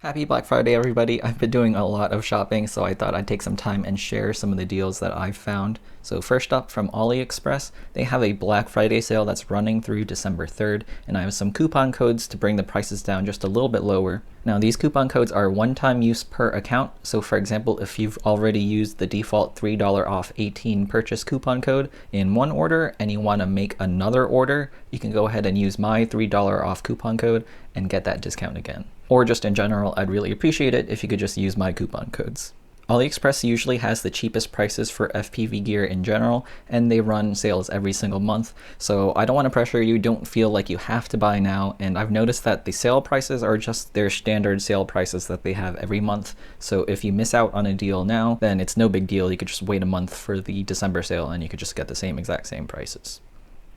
Happy Black Friday, everybody. I've been doing a lot of shopping, so I thought I'd take some time and share some of the deals that I've found. So first up, from AliExpress, they have a Black Friday sale that's running through December 3rd, and I have some coupon codes to bring the prices down just a little bit lower. Now, these coupon codes are one-time use per account, so for example, if you've already used the default $3 off 18 purchase coupon code in one order and you want to make another order, you can go ahead and use my $3 off coupon code and get that discount again. Or just in general, I'd really appreciate it if you could just use my coupon codes. AliExpress usually has the cheapest prices for FPV gear in general, and they run sales every single month, so I don't want to pressure you. Don't feel like you have to buy now, and I've noticed that the sale prices are just their standard sale prices that they have every month, so if you miss out on a deal now, then it's no big deal. You could just wait a month for the December sale and you could just get the exact same prices.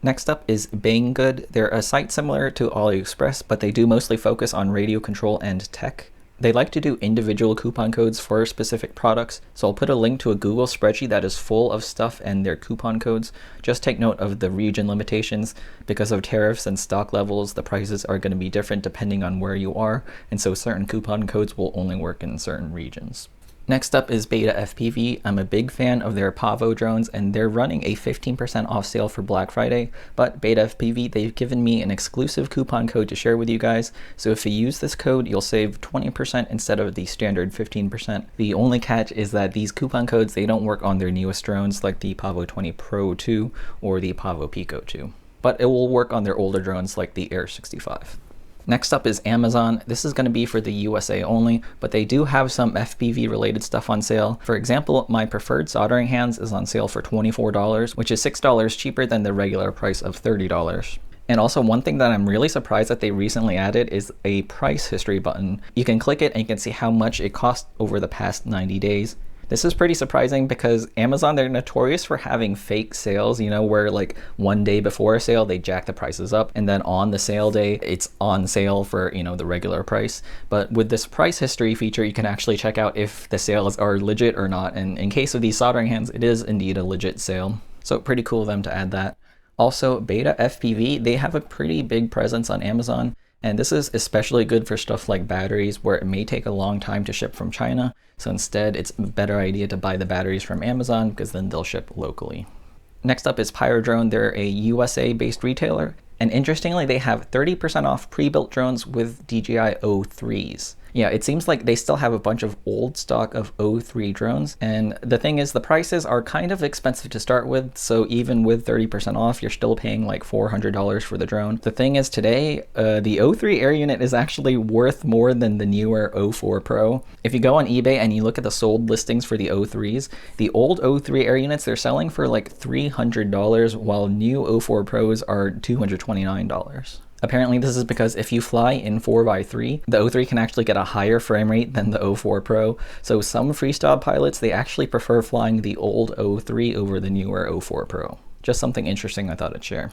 Next up is Banggood. They're a site similar to AliExpress, but they do mostly focus on radio control and tech. They like to do individual coupon codes for specific products, so I'll put a link to a Google spreadsheet that is full of stuff and their coupon codes. Just take note of the region limitations. Because of tariffs and stock levels, the prices are going to be different depending on where you are, and so certain coupon codes will only work in certain regions. Next up is BetaFPV. I'm a big fan of their Pavo drones, and they're running a 15% off sale for Black Friday, but BetaFPV, they've given me an exclusive coupon code to share with you guys, so if you use this code, you'll save 20% instead of the standard 15%. The only catch is that these coupon codes, they don't work on their newest drones like the Pavo 20 Pro 2 or the Pavo Pico 2, but it will work on their older drones like the Air 65. Next up is Amazon. This is going to be for the USA only, but they do have some FPV related stuff on sale. For example, my preferred soldering hands is on sale for $24, which is $6 cheaper than the regular price of $30. And also, one thing that I'm really surprised that they recently added is a price history button. You can click it and you can see how much it cost over the past 90 days. This is pretty surprising because Amazon, they're notorious for having fake sales, where like one day before a sale, they jack the prices up, and then on the sale day, it's on sale for, the regular price. But with this price history feature, you can actually check out if the sales are legit or not. And in case of these soldering hands, it is indeed a legit sale. So pretty cool of them to add that. Also, BetaFPV, they have a pretty big presence on Amazon. And this is especially good for stuff like batteries, where it may take a long time to ship from China. So instead, it's a better idea to buy the batteries from Amazon because then they'll ship locally. Next up is Pyrodrone. They're a USA-based retailer. And interestingly, they have 30% off pre-built drones with DJI O3s. Yeah, it seems like they still have a bunch of old stock of O3 drones. And the thing is, the prices are kind of expensive to start with. So even with 30% off, you're still paying like $400 for the drone. The thing is, today, the O3 air unit is actually worth more than the newer O4 Pro. If you go on eBay and you look at the sold listings for the O3s, the old O3 air units, they're selling for like $300, while new O4 Pros are $229. Apparently, this is because if you fly in 4x3, the O3 can actually get a higher frame rate than the O4 Pro. So some freestyle pilots, they actually prefer flying the old O3 over the newer O4 Pro. Just something interesting I thought I'd share.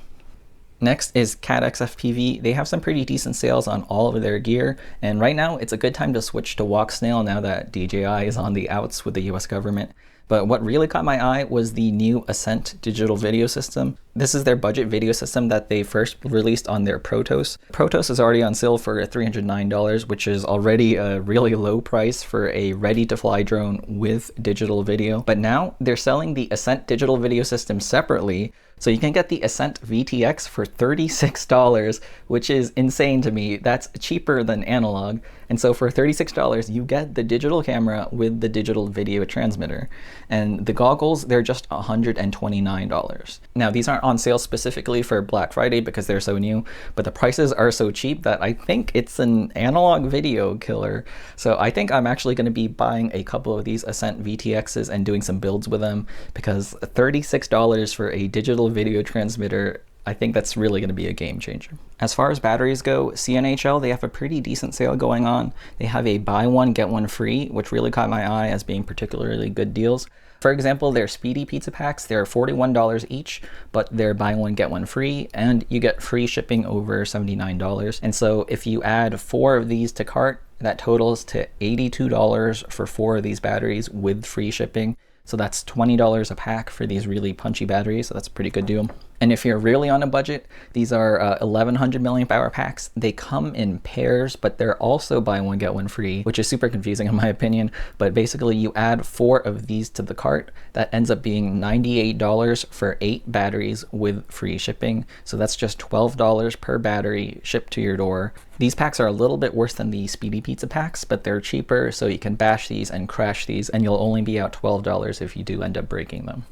Next is Caddxfpv. They have some pretty decent sales on all of their gear, and right now it's a good time to switch to Walk Snail now that DJI is on the outs with the US government. But what really caught my eye was the new Ascent digital video system. This is their budget video system that they first released on their Protos. Protos is already on sale for $309, which is already a really low price for a ready-to-fly drone with digital video. But now they're selling the Ascent digital video system separately, so you can get the Ascent VTX for $36, which is insane to me. That's cheaper than analog. And so for $36, you get the digital camera with the digital video transmitter. And the goggles, they're just $129. Now, these aren't on sale specifically for Black Friday because they're so new, but the prices are so cheap that I think it's an analog video killer. So I think I'm actually going to be buying a couple of these Ascent VTXs and doing some builds with them, because $36 for a digital video transmitter, I think that's really going to be a game changer. As far as batteries go, CNHL, they have a pretty decent sale going on. They have a buy one, get one free, which really caught my eye as being particularly good deals. For example, their Speedy Pizza Packs, they're $41 each, but they're buy one, get one free, and you get free shipping over $79. And so if you add 4 of these to cart, that totals to $82 for 4 of these batteries with free shipping. So that's $20 a pack for these really punchy batteries, so that's a pretty good deal. And if you're really on a budget, these are 1100 milliamp hour packs. They come in pairs, but they're also buy one get one free, which is super confusing in my opinion. But basically you add 4 of these to the cart. That ends up being $98 for 8 batteries with free shipping. So that's just $12 per battery shipped to your door. These packs are a little bit worse than the Speedy Pizza packs, but they're cheaper, so you can bash these and crash these, and you'll only be out $12 if you do end up breaking them.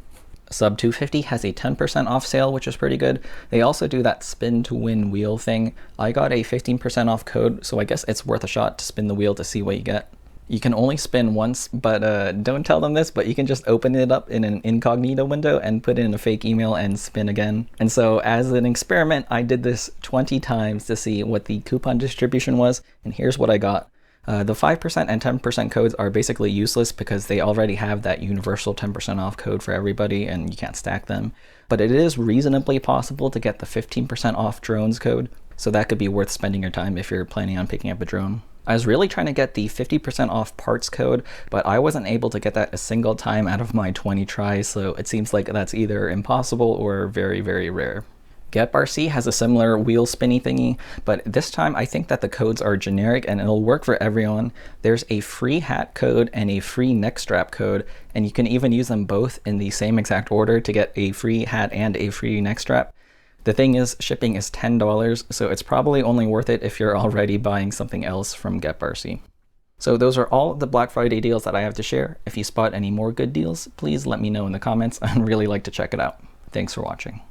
Sub 250 has a 10% off sale, which is pretty good. They also do that spin to win wheel thing. I got a 15% off code, so I guess it's worth a shot to spin the wheel to see what you get. You can only spin once, but don't tell them this, but you can just open it up in an incognito window and put in a fake email and spin again. And so as an experiment, I did this 20 times to see what the coupon distribution was, and here's what I got. The 5% and 10% codes are basically useless because they already have that universal 10% off code for everybody and you can't stack them. But it is reasonably possible to get the 15% off drones code, so that could be worth spending your time if you're planning on picking up a drone. I was really trying to get the 50% off parts code, but I wasn't able to get that a single time out of my 20 tries, so it seems like that's either impossible or very, very rare. GepRC has a similar wheel spinny thingy, but this time I think that the codes are generic and it'll work for everyone. There's a free hat code and a free neck strap code, and you can even use them both in the same exact order to get a free hat and a free neck strap. The thing is, shipping is $10, so it's probably only worth it if you're already buying something else from GepRC. So those are all the Black Friday deals that I have to share. If you spot any more good deals, please let me know in the comments. I'd really like to check it out. Thanks for watching.